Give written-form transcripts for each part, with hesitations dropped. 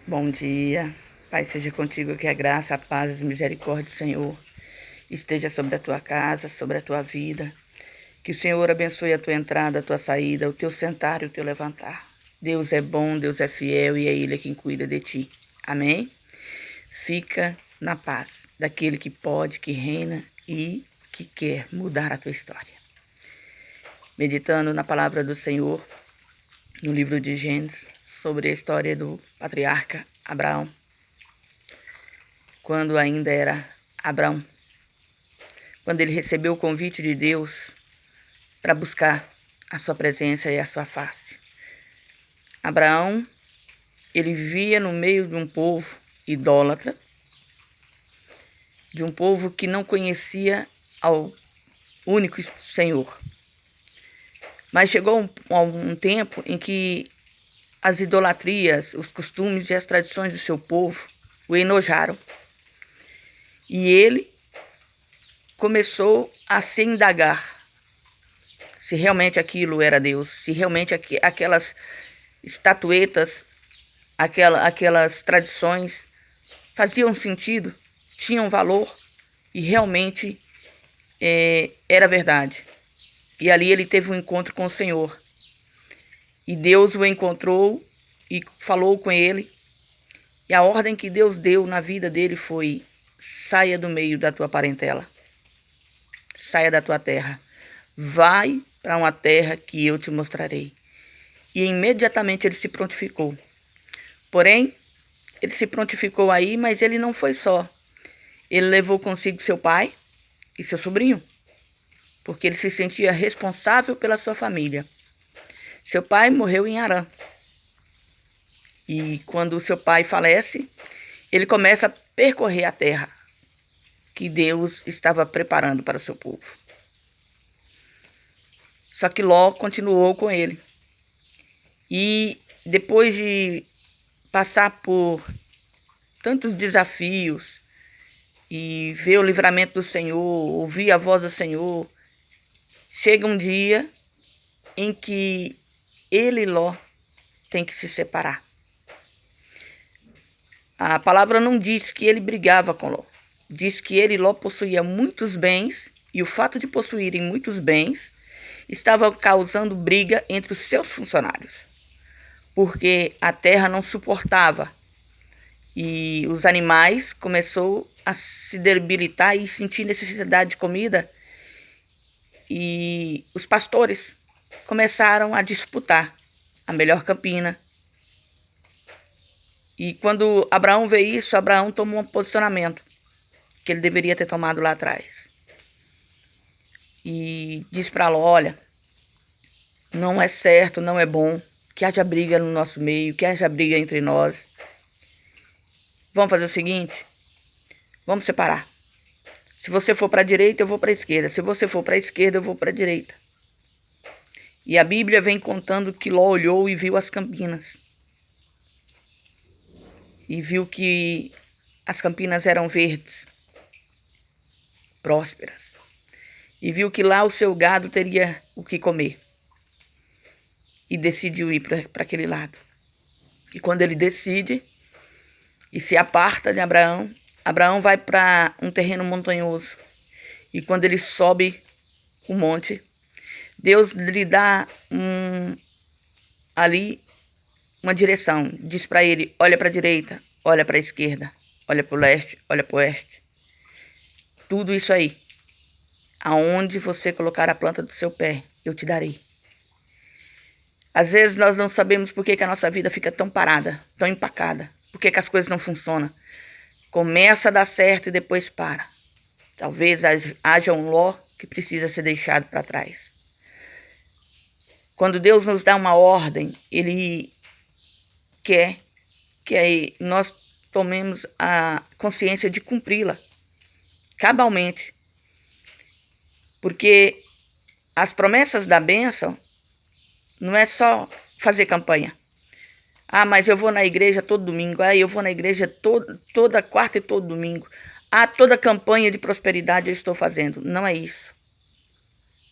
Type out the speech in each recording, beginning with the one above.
Bom dia, Pai seja contigo, que a graça, a paz e a misericórdia do Senhor esteja sobre a tua casa, sobre a tua vida. Que o Senhor abençoe a tua entrada, a tua saída, o teu sentar e o teu levantar. Deus é bom, Deus é fiel e é Ele quem cuida de ti. Amém? Fica na paz daquele que pode, que reina e que quer mudar a tua história. Meditando na palavra do Senhor, no livro de Gênesis, sobre a história do patriarca Abraão, quando ainda era Abraão, quando ele recebeu o convite de Deus para buscar a sua presença e a sua face. Abraão, ele vivia no meio de um povo idólatra, de um povo que não conhecia ao único Senhor. Mas chegou um tempo em que as idolatrias, os costumes e as tradições do seu povo o enojaram. E ele começou a se indagar se realmente aquilo era Deus, se realmente aquelas estatuetas, aquelas tradições faziam sentido, tinham valor e realmente era verdade. E ali ele teve um encontro com o Senhor. E Deus o encontrou e falou com ele. E a ordem que Deus deu na vida dele foi: saia do meio da tua parentela. Saia da tua terra. Vai para uma terra que eu te mostrarei. E imediatamente ele se prontificou. Porém, ele se prontificou aí, mas ele não foi só. Ele levou consigo seu pai e seu sobrinho, porque ele se sentia responsável pela sua família. Seu pai morreu em Harã. E quando seu pai falece, ele começa a percorrer a terra que Deus estava preparando para o seu povo. Só que Ló continuou com ele. E depois de passar por tantos desafios e ver o livramento do Senhor, ouvir a voz do Senhor, chega um dia em que ele e Ló tem que se separar. A palavra não diz que ele brigava com Ló. Diz que ele e Ló possuía muitos bens, e o fato de possuírem muitos bens estava causando briga entre os seus funcionários, porque a terra não suportava e os animais começaram a se debilitar e sentir necessidade de comida, e os pastores começaram a disputar a melhor campina. E quando Abraão vê isso, Abraão tomou um posicionamento que ele deveria ter tomado lá atrás. E diz para Ló: olha, não é certo, não é bom que haja briga no nosso meio, que haja briga entre nós. Vamos fazer o seguinte, vamos separar. Se você for para a direita, eu vou para a esquerda. Se você for para a esquerda, eu vou para a direita. E a Bíblia vem contando que Ló olhou e viu as campinas. E viu que as campinas eram verdes, prósperas. E viu que lá o seu gado teria o que comer. E decidiu ir para aquele lado. E quando ele decide e se aparta de Abraão, Abraão vai para um terreno montanhoso. E quando ele sobe o monte, Deus lhe dá ali uma direção. Diz para ele: olha para a direita, olha para a esquerda, olha para o leste, olha para o oeste. Tudo isso aí, aonde você colocar a planta do seu pé, eu te darei. Às vezes nós não sabemos por que a nossa vida fica tão parada, tão empacada. Por que as coisas não funcionam. Começa a dar certo e depois para. Talvez haja um Ló que precisa ser deixado para trás. Quando Deus nos dá uma ordem, Ele quer que nós tomemos a consciência de cumpri-la cabalmente. Porque as promessas da bênção não é só fazer campanha. Ah, mas eu vou na igreja todo domingo. Ah, eu vou na igreja toda quarta e todo domingo. Ah, toda campanha de prosperidade eu estou fazendo. Não é isso.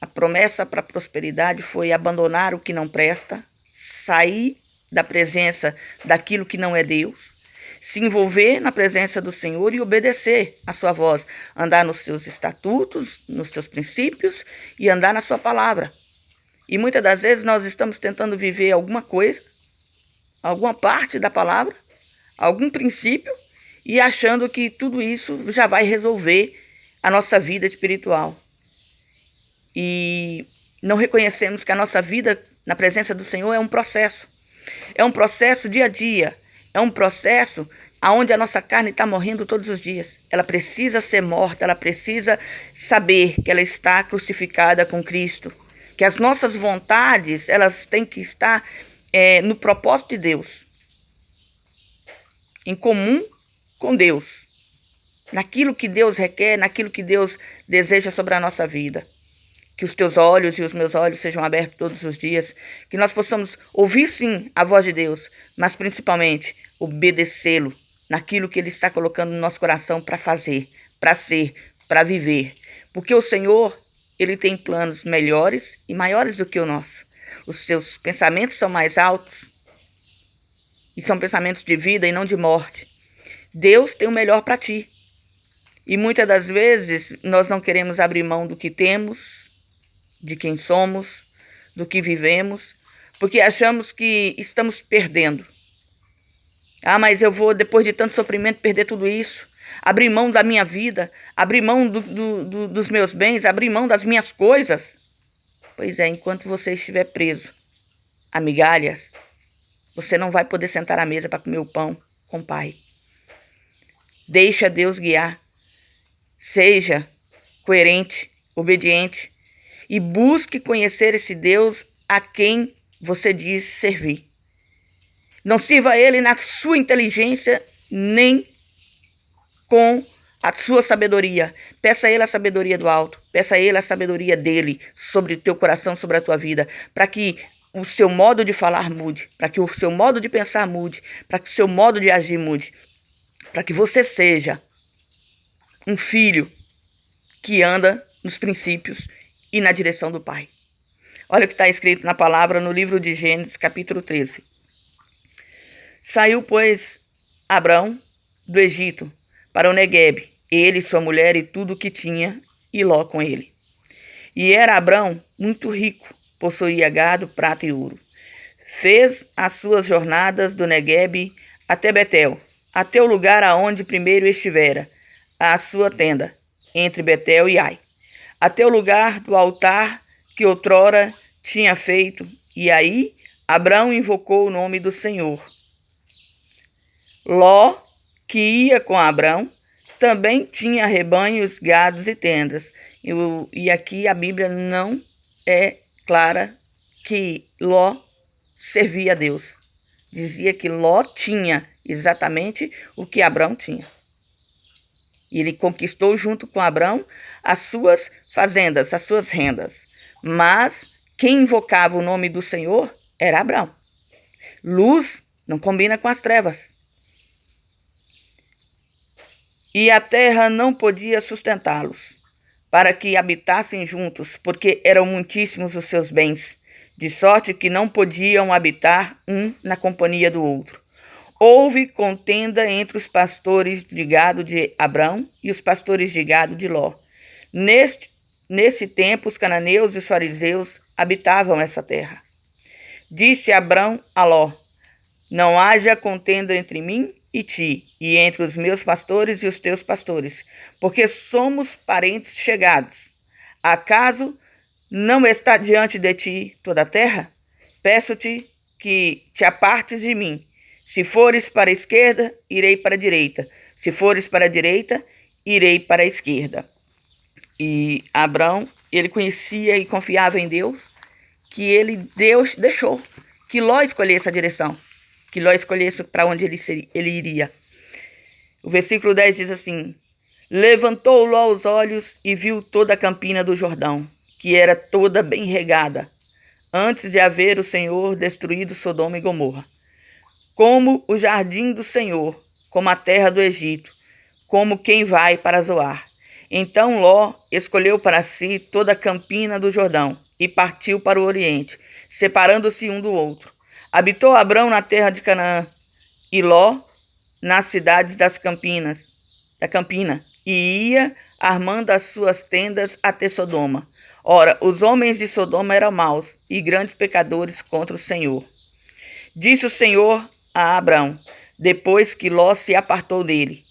A promessa para a prosperidade foi abandonar o que não presta, sair da presença daquilo que não é Deus se envolver na presença do Senhor e obedecer a sua voz, andar nos seus estatutos, nos seus princípios e andar na sua palavra. E muitas das vezes nós estamos tentando viver alguma coisa, alguma parte da palavra, algum princípio, e achando que tudo isso já vai resolver a nossa vida espiritual. E não reconhecemos que a nossa vida na presença do Senhor é um processo. É um processo dia a dia. É um processo onde a nossa carne está morrendo todos os dias. Ela precisa ser morta, ela precisa saber que ela está crucificada com Cristo. Que as nossas vontades, elas têm que estar no propósito de Deus. Em comum com Deus. Naquilo que Deus requer, naquilo que Deus deseja sobre a nossa vida. Que os teus olhos e os meus olhos sejam abertos todos os dias. Que nós possamos ouvir sim a voz de Deus, mas principalmente obedecê-lo naquilo que Ele está colocando no nosso coração para fazer, para ser, para viver. Porque o Senhor, Ele tem planos melhores e maiores do que o nosso. Os seus pensamentos são mais altos e são pensamentos de vida e não de morte. Deus tem o melhor para ti. E muitas das vezes nós não queremos abrir mão do que temos, de quem somos, do que vivemos, porque achamos que estamos perdendo. Mas eu vou, depois de tanto sofrimento, perder tudo isso, abrir mão da minha vida, abrir mão dos meus bens, abrir mão das minhas coisas. Pois é, enquanto você estiver preso a migalhas, você não vai poder sentar à mesa para comer o pão com o Pai. Deixa Deus guiar. Seja coerente, obediente e busque conhecer esse Deus a quem você diz servir. Não sirva a Ele na sua inteligência, nem com a sua sabedoria. Peça a Ele a sabedoria do alto. Peça a Ele a sabedoria dEle sobre o teu coração, sobre a tua vida, para que o seu modo de falar mude, para que o seu modo de pensar mude, para que o seu modo de agir mude, para que você seja um filho que anda nos princípios e na direção do Pai. Olha o que está escrito na palavra no livro de Gênesis, capítulo 13. Saiu, pois, Abrão do Egito para o Neguebe, ele, sua mulher e tudo o que tinha, e Ló com ele. E era Abrão muito rico, possuía gado, prata e ouro. Fez as suas jornadas do Neguebe até Betel, até o lugar aonde primeiro estivera a sua tenda, entre Betel e Ai, até o lugar do altar que outrora tinha feito, e aí Abrão invocou o nome do Senhor. Ló, que ia com Abrão, também tinha rebanhos, gados e tendas. E aqui a Bíblia não é clara que Ló servia a Deus. Dizia que Ló tinha exatamente o que Abrão tinha. E ele conquistou junto com Abrão as suas fazendas, as suas rendas. Mas quem invocava o nome do Senhor era Abrão. Luz não combina com as trevas. E a terra não podia sustentá-los, para que habitassem juntos, porque eram muitíssimos os seus bens, de sorte que não podiam habitar um na companhia do outro. Houve contenda entre os pastores de gado de Abrão e os pastores de gado de Ló. Nesse tempo, os cananeus e os fariseus habitavam essa terra. Disse Abrão a Ló: não haja contenda entre mim e ti, e entre os meus pastores e os teus pastores, porque somos parentes chegados. Acaso não está diante de ti toda a terra? Peço-te que te apartes de mim. Se fores para a esquerda, irei para a direita. Se fores para a direita, irei para a esquerda. E Abrão, ele conhecia e confiava em Deus, que Deus deixou que Ló escolhesse a direção, que Ló escolhesse para onde ele iria. O versículo 10 diz assim: levantou Ló os olhos e viu toda a campina do Jordão, que era toda bem regada, antes de haver o Senhor destruído Sodoma e Gomorra. Como o jardim do Senhor, como a terra do Egito, como quem vai para Zoar. Então Ló escolheu para si toda a campina do Jordão e partiu para o oriente, separando-se um do outro. Habitou Abrão na terra de Canaã e Ló nas cidades da campina, e ia armando as suas tendas até Sodoma. Ora, os homens de Sodoma eram maus e grandes pecadores contra o Senhor. Disse o Senhor a Abrão, depois que Ló se apartou dele: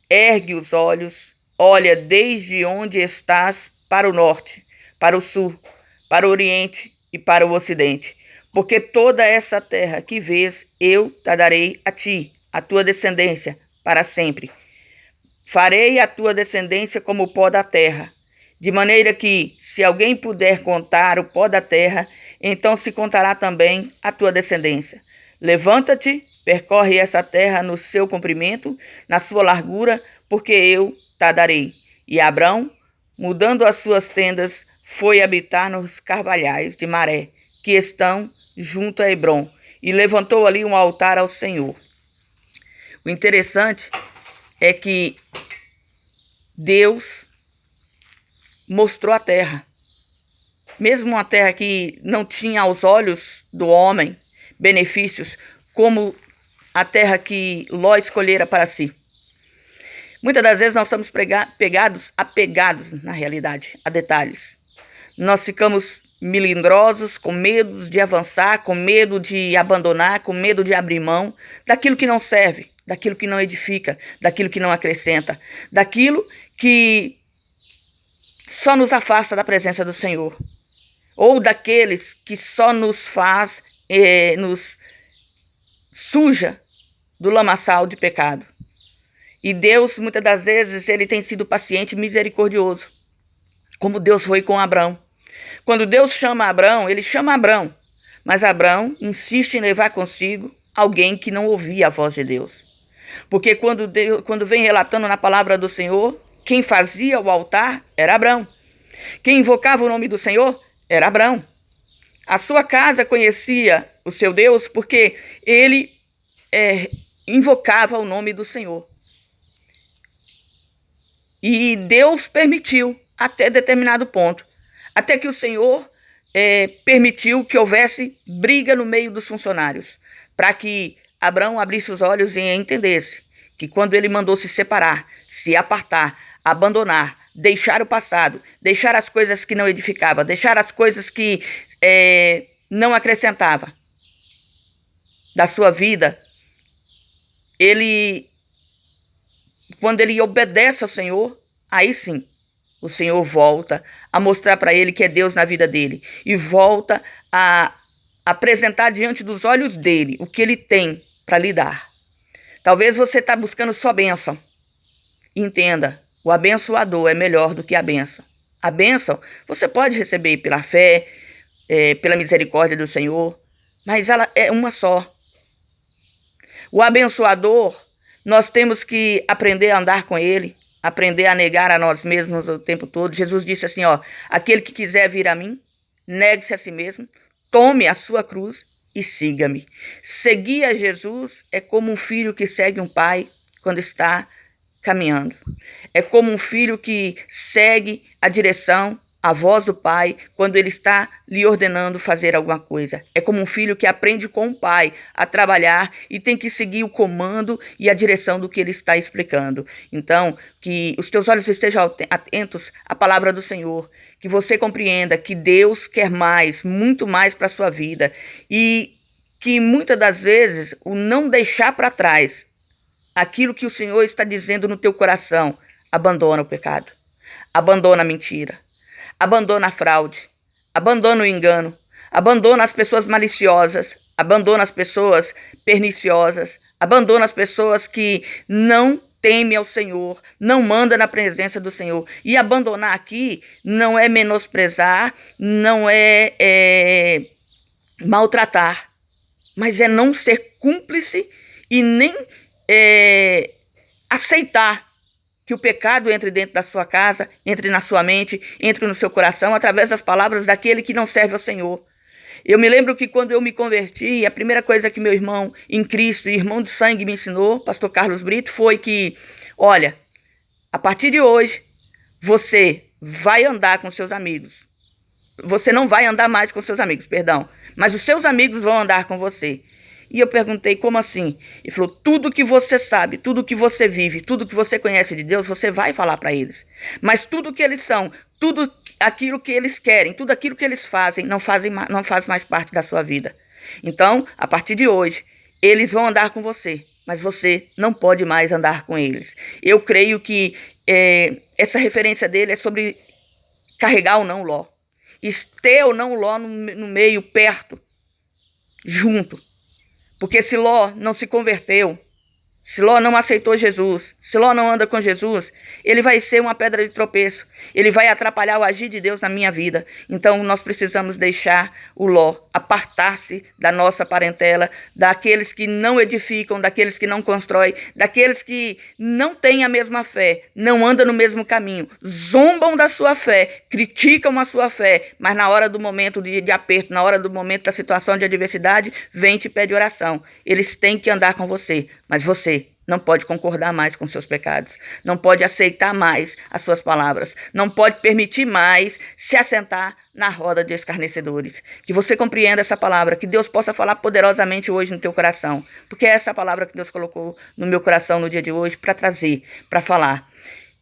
ergue os olhos, olha desde onde estás para o norte, para o sul, para o oriente e para o ocidente, porque toda essa terra que vês eu te darei a ti, a tua descendência, para sempre. Farei a tua descendência como o pó da terra, de maneira que, se alguém puder contar o pó da terra, então se contará também a tua descendência. Levanta-te, percorre essa terra no seu comprimento, na sua largura, porque eu te darei. E Abrão, mudando as suas tendas, foi habitar nos carvalhais de Maré, que estão junto a Hebrom, e levantou ali um altar ao Senhor. O interessante é que Deus mostrou a terra. Mesmo uma terra que não tinha aos olhos do homem benefícios, como a terra que Ló escolhera para si. Muitas das vezes nós estamos apegados, na realidade, a detalhes. Nós ficamos melindrosos, com medo de avançar, com medo de abandonar, com medo de abrir mão daquilo que não serve, daquilo que não edifica, daquilo que não acrescenta, daquilo que só nos afasta da presença do Senhor, ou daqueles que só nos faz, nos suja do lamaçal de pecado. E Deus, muitas das vezes, ele tem sido paciente e misericordioso, como Deus foi com Abrão. Quando Deus chama Abrão, ele chama Abrão, mas Abrão insiste em levar consigo alguém que não ouvia a voz de Deus. Porque quando vem relatando na palavra do Senhor, quem fazia o altar era Abrão. Quem invocava o nome do Senhor era Abrão. A sua casa conhecia o seu Deus porque ele invocava o nome do Senhor. E Deus permitiu até determinado ponto, até que o Senhor permitiu que houvesse briga no meio dos funcionários, para que Abrão abrisse os olhos e entendesse que quando ele mandou se separar, se apartar, abandonar, deixar o passado, deixar as coisas que não edificavam, deixar as coisas que não acrescentava da sua vida, quando ele obedece ao Senhor, aí sim, o Senhor volta a mostrar para ele que é Deus na vida dele e volta a apresentar diante dos olhos dele o que ele tem para lhe dar. Talvez você está buscando só bênção. Entenda, o abençoador é melhor do que a bênção. A bênção você pode receber pela fé, pela misericórdia do Senhor, mas ela é uma só. O abençoador, nós temos que aprender a andar com ele, aprender a negar a nós mesmos o tempo todo. Jesus disse assim, aquele que quiser vir a mim, negue-se a si mesmo, tome a sua cruz e siga-me. Seguir a Jesus é como um filho que segue um pai quando está caminhando. É como um filho que segue a direção, a voz do pai, quando ele está lhe ordenando fazer alguma coisa. É como um filho que aprende com o pai a trabalhar e tem que seguir o comando e a direção do que ele está explicando. Então, que os teus olhos estejam atentos à palavra do Senhor, que você compreenda que Deus quer mais, muito mais para a sua vida e que muitas das vezes o não deixar para trás aquilo que o Senhor está dizendo no teu coração, abandona o pecado, abandona a mentira, abandona a fraude, abandona o engano, abandona as pessoas maliciosas, abandona as pessoas perniciosas, abandona as pessoas que não temem ao Senhor, não manda na presença do Senhor. E abandonar aqui não é menosprezar, não é maltratar, mas é não ser cúmplice e nem aceitar que o pecado entre dentro da sua casa, entre na sua mente, entre no seu coração, através das palavras daquele que não serve ao Senhor. Eu me lembro que quando eu me converti, a primeira coisa que meu irmão em Cristo, irmão de sangue, me ensinou, pastor Carlos Brito, foi que, olha, a partir de hoje, você vai andar com seus amigos. Você não vai andar mais com seus amigos, perdão, mas os seus amigos vão andar com você. E eu perguntei, como assim? Ele falou, tudo que você sabe, tudo que você vive, tudo que você conhece de Deus, você vai falar para eles. Mas tudo que eles são, tudo aquilo que eles querem, tudo aquilo que eles fazem, não faz mais parte da sua vida. Então, a partir de hoje, eles vão andar com você, mas você não pode mais andar com eles. Eu creio que essa referência dele é sobre carregar ou não o Ló. Ter ou não o Ló no meio, perto, junto. Porque se Ló não se converteu, se Ló não aceitou Jesus, se Ló não anda com Jesus, ele vai ser uma pedra de tropeço. Ele vai atrapalhar o agir de Deus na minha vida. Então nós precisamos deixar o Ló apartar-se da nossa parentela, daqueles que não edificam, daqueles que não constroem, daqueles que não têm a mesma fé, não andam no mesmo caminho, zombam da sua fé, criticam a sua fé, mas na hora do momento de aperto, na hora do momento da situação de adversidade, vem e te pede oração. Eles têm que andar com você, mas você não pode concordar mais com seus pecados, não pode aceitar mais as suas palavras, não pode permitir mais se assentar na roda de escarnecedores. Que você compreenda essa palavra, que Deus possa falar poderosamente hoje no teu coração, porque é essa palavra que Deus colocou no meu coração no dia de hoje para trazer, para falar,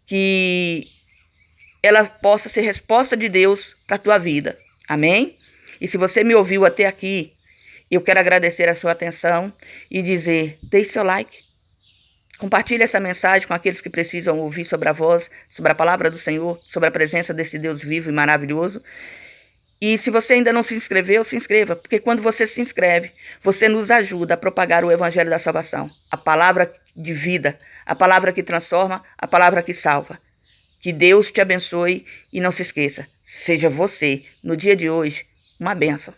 que ela possa ser resposta de Deus para a tua vida. Amém? E se você me ouviu até aqui, eu quero agradecer a sua atenção e dizer, deixe seu like, compartilhe essa mensagem com aqueles que precisam ouvir sobre a voz, sobre a palavra do Senhor, sobre a presença desse Deus vivo e maravilhoso. E se você ainda não se inscreveu, se inscreva, porque quando você se inscreve, você nos ajuda a propagar o Evangelho da Salvação, a palavra de vida, a palavra que transforma, a palavra que salva. Que Deus te abençoe e não se esqueça, seja você, no dia de hoje, uma bênção.